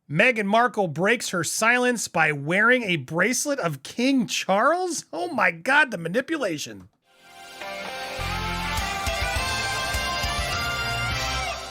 Meghan Markle breaks her silence by wearing a bracelet of King Charles. Oh my God, the manipulation.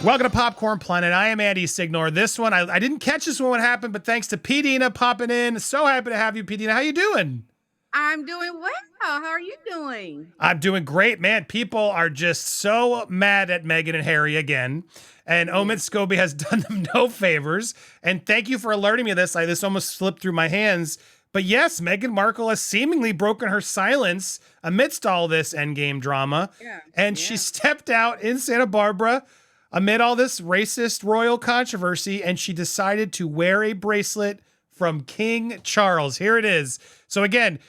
Welcome to Popcorn Planet. I am Andy Signor. This one, I didn't catch this one when it happened, but thanks to P. Dina popping in. So happy to have you, P. Dina. How you doing? I'm doing well. How are you doing? I'm doing great, man. People are just so mad at Meghan and Harry again. And Omid Yeah. Scobie has done them no favors. And thank you for alerting me of this. This almost slipped through my hands. But yes, Meghan Markle has seemingly broken her silence amidst all this Endgame drama. Yeah. And she stepped out in Santa Barbara amid all this racist royal controversy, and she decided to wear a bracelet from King Charles. Here it is. So again,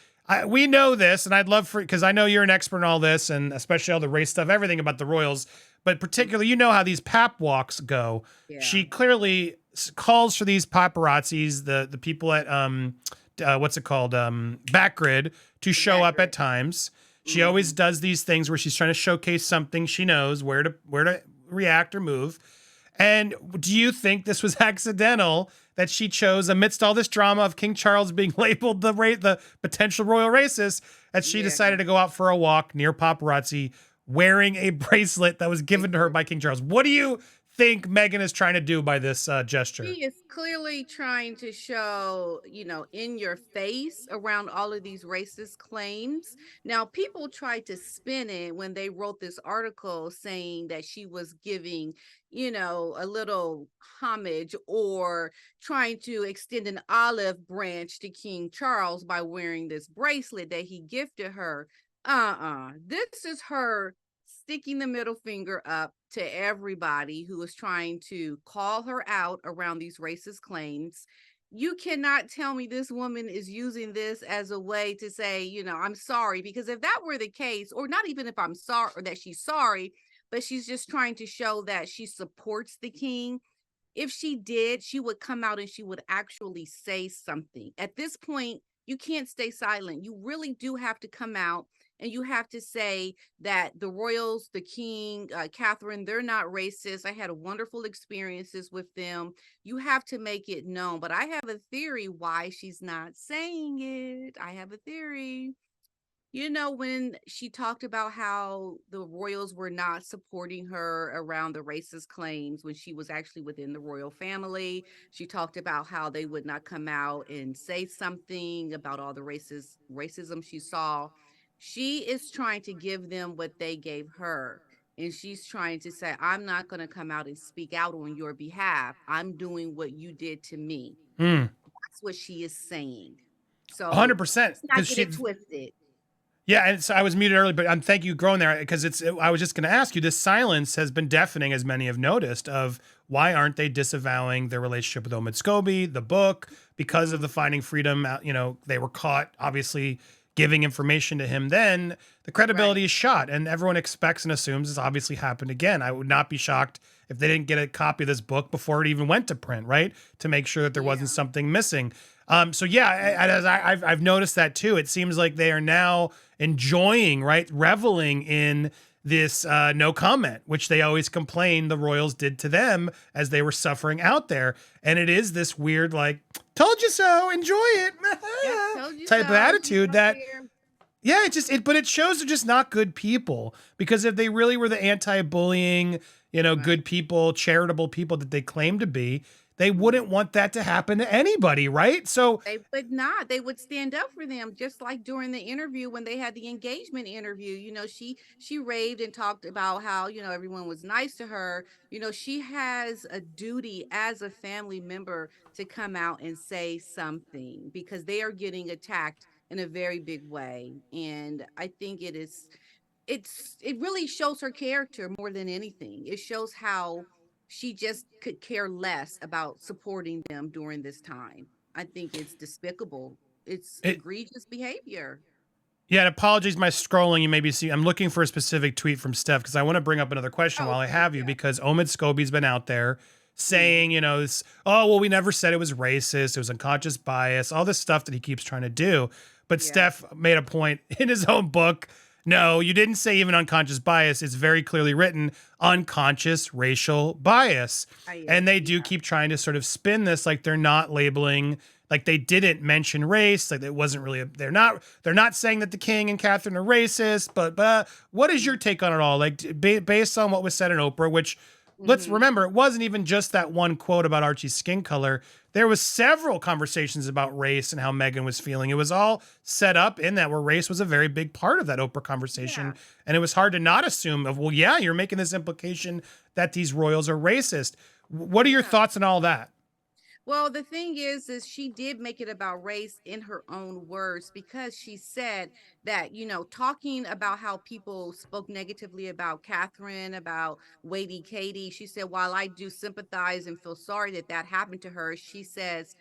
we know this, and I'd love for, because I know you're an expert in all this, and especially all the race stuff, everything about the royals, but particularly, you know how these pap walks go. Yeah. She clearly calls for these paparazzis, the people at what's it called, Backgrid, to show up at times. She always does these things where she's trying to showcase something she knows where to react or move. And do you think this was accidental that she chose, amidst all this drama of King Charles being labeled the potential royal racist, that she decided to go out for a walk near paparazzi wearing a bracelet that was given to her by King Charles? What do you think Meghan is trying to do by this gesture? She is clearly trying to show, in your face around all of these racist claims. Now, people tried to spin it when they wrote this article saying that she was giving, a little homage or trying to extend an olive branch to King Charles by wearing this bracelet that he gifted her. This is her sticking the middle finger up to everybody who is trying to call her out around these racist claims. You cannot tell me this woman is using this as a way to say, I'm sorry, because if that were the case, or not even if I'm sorry or that she's sorry, but she's just trying to show that she supports the king. If she did, she would come out and she would actually say something. At this point, you can't stay silent. You really do have to come out and you have to say that the royals, the king, Catherine, they're not racist. I had wonderful experiences with them. You have to make it known. But I have a theory why she's not saying it. I have a theory. When she talked about how the royals were not supporting her around the racist claims when she was actually within the royal family, she talked about how they would not come out and say something about all the racism she saw. She is trying to give them what they gave her. And she's trying to say, I'm not going to come out and speak out on your behalf. I'm doing what you did to me. That's what she is saying. So 100%. let's not get it twisted. Yeah, and so I was muted earlier, but thank you growing there, because I was just going to ask you, this silence has been deafening, as many have noticed, of why aren't they disavowing their relationship with Omid Scobie, the book, because of the Finding Freedom, they were caught, obviously, giving information to him. Then the credibility is shot, and everyone expects and assumes it's obviously happened again. I would not be shocked if they didn't get a copy of this book before it even went to print, right? To make sure that there wasn't something missing. I've noticed that too. It seems like they are now enjoying, right, reveling in this no comment, which they always complain the royals did to them as they were suffering out there. And it is this weird, like, told you so, enjoy it, type of attitude that, but it shows they're just not good people. Because if they really were the anti-bullying, good people, charitable people that they claim to be, they wouldn't want that to happen to anybody, right? So they would not. They would stand up for them, just like during the interview when they had the engagement interview. She raved and talked about how everyone was nice to her. She has a duty as a family member to come out and say something because they are getting attacked in a very big way, and I think it really shows her character more than anything. It shows how she just could care less about supporting them during this time. I think it's despicable. It's egregious behavior. Yeah, and apologies, my scrolling, you maybe see, I'm looking for a specific tweet from Steph because I want to bring up another question while I have you, because Omid Scobie's been out there saying, we never said it was racist, it was unconscious bias, all this stuff that he keeps trying to do. But Steph made a point in his own book No, you didn't say even unconscious bias. It's very clearly written unconscious racial bias. And they do Yeah. keep trying to sort of spin this like they're not labeling, like they didn't mention race, like it wasn't really they're not saying that the king and Catherine are racist, but what is your take on it all? Like based on what was said in Oprah, which let's Mm-hmm. remember, it wasn't even just that one quote about Archie's skin color. There was several conversations about race and how Meghan was feeling. It was all set up in that where race was a very big part of that Oprah conversation. Yeah. And it was hard to not assume of, well, yeah, you're making this implication that these royals are racist. What are your Yeah. thoughts on all that? Well, the thing is she did make it about race in her own words because she said that, talking about how people spoke negatively about Catherine, about Lady Katie, she said, while I do sympathize and feel sorry that that happened to her, she says,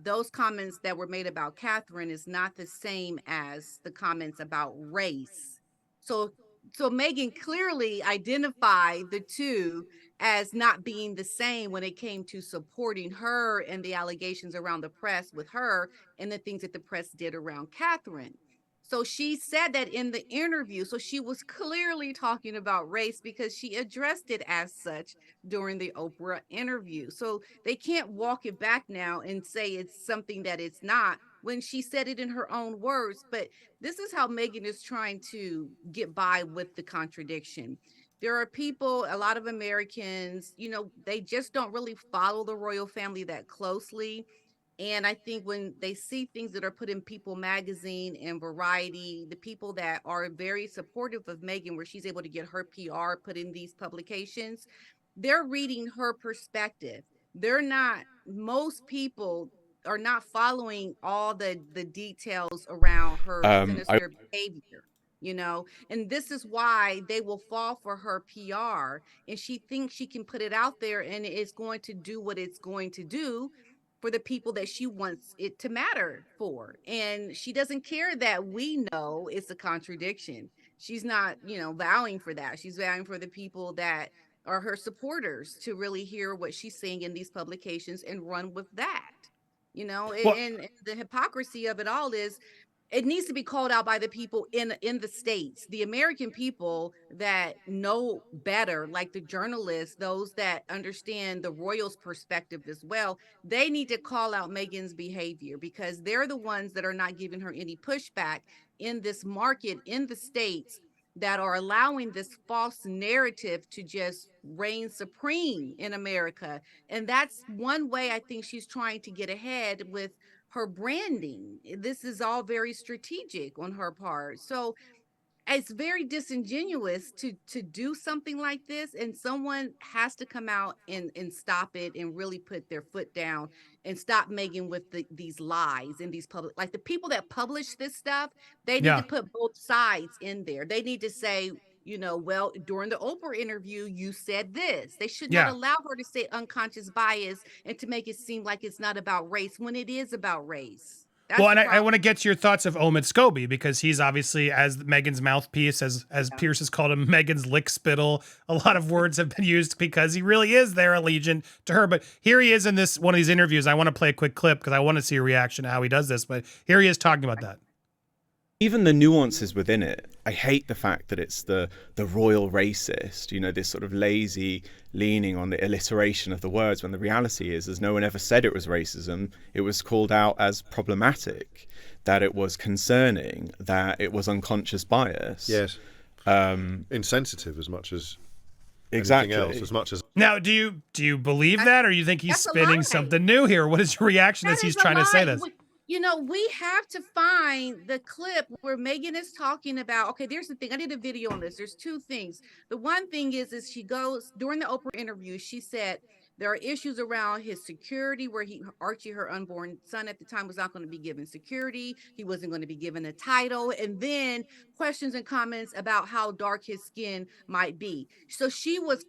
those comments that were made about Catherine is not the same as the comments about race. So, so Megan clearly identified the two as not being the same when it came to supporting her and the allegations around the press with her and the things that the press did around Catherine. So she said that in the interview. So she was clearly talking about race because she addressed it as such during the Oprah interview. So they can't walk it back now and say it's something that it's not when she said it in her own words. But this is how Megan is trying to get by with the contradiction. There are people, a lot of Americans, they just don't really follow the royal family that closely. And I think when they see things that are put in People magazine and Variety, the people that are very supportive of Meghan, where she's able to get her PR put in these publications, they're reading her perspective. They're not, most people are not following all the details around her I sinister behavior, and this is why they will fall for her PR. And she thinks she can put it out there and it's going to do what it's going to do for the people that she wants it to matter for. And she doesn't care that we know it's a contradiction. She's not, vowing for that. She's vowing for the people that are her supporters to really hear what she's saying in these publications and run with that. Well, And the hypocrisy of it all is it needs to be called out by the people in the states, the American people that know better, like the journalists, those that understand the royals perspective as well. They need to call out Meghan's behavior because they're the ones that are not giving her any pushback in this market in the states that are allowing this false narrative to just reign supreme in America. And that's one way I think she's trying to get ahead with her branding. This is all very strategic on her part. So it's very disingenuous to do something like this, and someone has to come out and stop it and really put their foot down and stop Megan with these lies in these public, like the people that publish this stuff. They need to yeah. put both sides in there. They need to say, well, during the Oprah interview you said this. They should not Yeah. allow her to say unconscious bias and to make it seem like it's not about race when it is about race. Well, That's the and I problem. want to get to your thoughts of Omid Scobie because he's obviously as Meghan's mouthpiece, as Yeah. Pierce has called him, Meghan's lick spittle. A lot of words have been used because he really is their allegiant to her. But here he is in this one of these interviews. I want to play a quick clip because I want to see a reaction to how he does this. But here he is talking about that. even the nuances within it, I hate the fact that it's the royal racist, this sort of lazy leaning on the alliteration of the words, when the reality is, as no one ever said it was racism, it was called out as problematic, that it was concerning, that it was unconscious bias. Yes. Insensitive as much as Exactly. anything else, as much as Now, do you believe that, or you think he's That's a spinning lie. something new here? What is your reaction as That he's is a trying to say lie. this? We have to find the clip where Meghan is talking about, okay, there's the thing. I did a video on this. There's two things. The one thing is she goes during the Oprah interview, she said there are issues around his security where Archie, her unborn son at the time, was not going to be given security. He wasn't going to be given a title. And then questions and comments about how dark his skin might be. So she was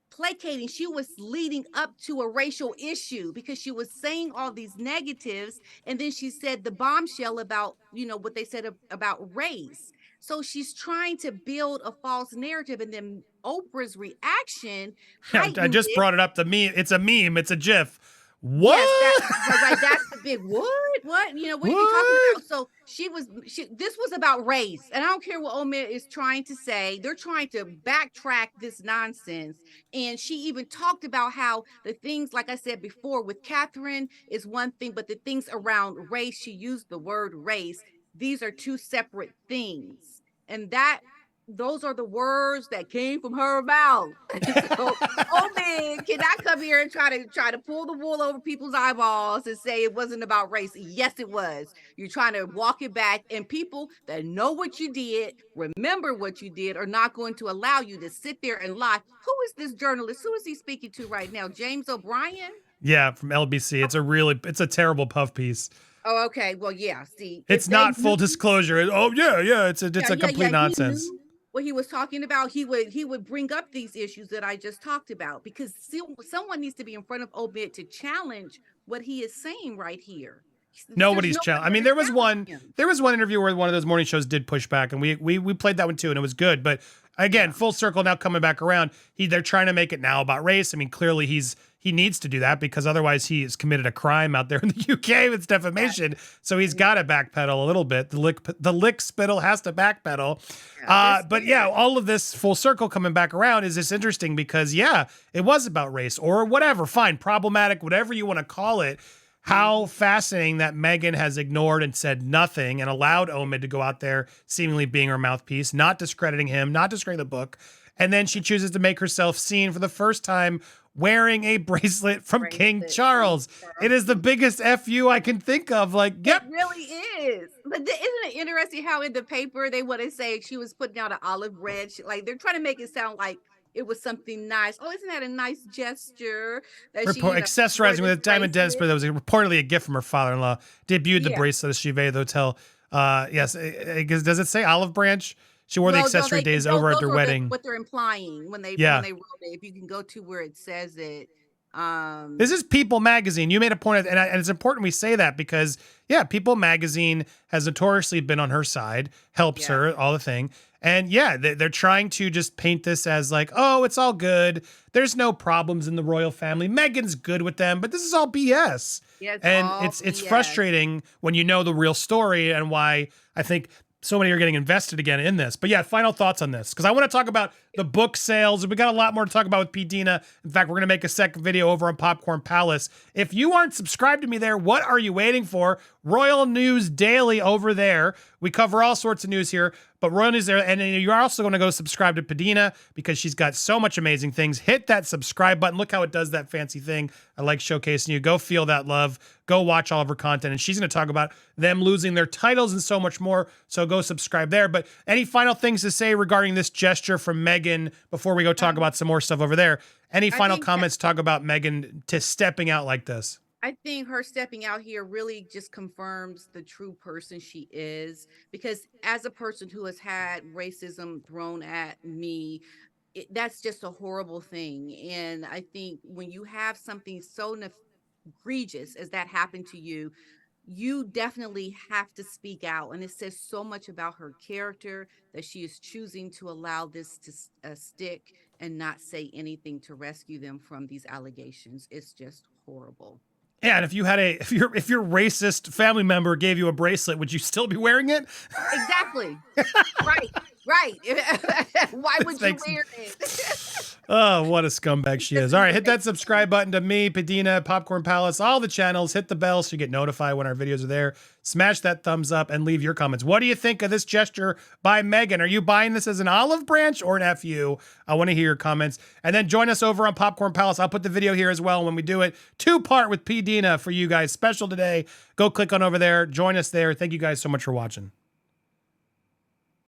placating, she was leading up to a racial issue because she was saying all these negatives, and then she said the bombshell about what they said about race. So she's trying to build a false narrative, and then Oprah's reaction I heightened just it. brought it up. The meme. It's a meme. It's a GIF What? Yes, that right. That's the big what? You know, what are you talking What? about? So this was about race, and I don't care what Omid is trying to say. They're trying to backtrack this nonsense, and she even talked about how the things, like I said before, with Catherine is one thing, but the things around race, she used the word race. These are two separate things, and those are the words that came from her mouth. So Omid cannot come here and try to pull the wool over people's eyeballs and say it wasn't about race. Yes, it was. You're trying to walk it back, and people that know what you did, remember what you did, are not going to allow you to sit there and lie. Who is this journalist? Who is he speaking to right now? James O'Brien? Yeah, from LBC. It's a terrible puff piece. Oh, okay. Well, yeah. See, if It's they not full knew, disclosure. Oh yeah. It's a complete he nonsense. knew what he was talking about. He would bring up these issues that I just talked about, because someone needs to be in front of Obed to challenge what he is saying right here. There's Nobody's no challenged. I one mean, to challenge him. there was one interview where one of those morning shows did push back, and we played that one too, and it was good. But again, full circle now coming back around. They're trying to make it now about race. I mean, clearly he needs to do that, because otherwise he has committed a crime out there in the UK with defamation. So he's got to backpedal a little bit. The lick spittle has to backpedal. But yeah, all of this full circle coming back around is just interesting, because it was about race or whatever. Fine, problematic, whatever you want to call it. How fascinating that Meghan has ignored and said nothing and allowed Omid to go out there seemingly being her mouthpiece, not discrediting him, not discrediting the book. And then she chooses to make herself seen for the first time wearing a bracelet from King Charles. It is the biggest FU I can think of. Like, yep. It really is. But isn't it interesting how in the paper they want to say she was putting out an olive branch? Like, they're trying to make it sound like it was something nice. Oh, isn't that a nice gesture that she Accessorizing with a diamond dentist, but that was reportedly a gift from her father-in-law. Debuted the bracelet at Chivet the Hotel. Yes. Does it say olive branch? She wore the accessory days over at their wedding. What they're implying when they wrote it. If you can go to where it says it. This is People Magazine. You made a point, and it's important we say that, because People Magazine has notoriously been on her side, helps her, all the thing. And they're trying to just paint this as like, oh, it's all good. There's no problems in the royal family. Meghan's good with them, but this is all BS. Yeah, it's frustrating when you know the real story, and why I think so many are getting invested again in this. But final thoughts on this, because I want to talk about the book sales. We got a lot more to talk about with P. Dina. In fact, we're going to make a second video over on Popcorn Palace. If you aren't subscribed to me there, what are you waiting for? Royal News Daily over there. We cover all sorts of news here, but Royal News there. And you're also going to go subscribe to Padina, because she's got so much amazing things. Hit that subscribe button. Look how it does that fancy thing. I like showcasing you. Go feel that love. Go watch all of her content. And she's going to talk about them losing their titles and so much more. So go subscribe there. But any final things to say regarding this gesture from Meghan before we go talk about some more stuff over there? Any final comments talk about Meghan to stepping out like this? I think her stepping out here really just confirms the true person she is, because as a person who has had racism thrown at me, that's just a horrible thing. And I think when you have something so egregious as that happened to you, you definitely have to speak out. And it says so much about her character that she is choosing to allow this to stick and not say anything to rescue them from these allegations. It's just horrible. Yeah, and if your racist family member gave you a bracelet, would you still be wearing it? Exactly. Right. Why would you wear it? Oh, what a scumbag she is. All right, hit that subscribe button to me, Padina, Popcorn Palace, all the channels. Hit the bell so you get notified when our videos are there. Smash that thumbs up and leave your comments. What do you think of this gesture by Meghan? Are you buying this as an olive branch or an FU? I want to hear your comments. And then join us over on Popcorn Palace. I'll put the video here as well when we do it. 2-part with P. Dina for you guys. Special today. Go click on over there. Join us there. Thank you guys so much for watching.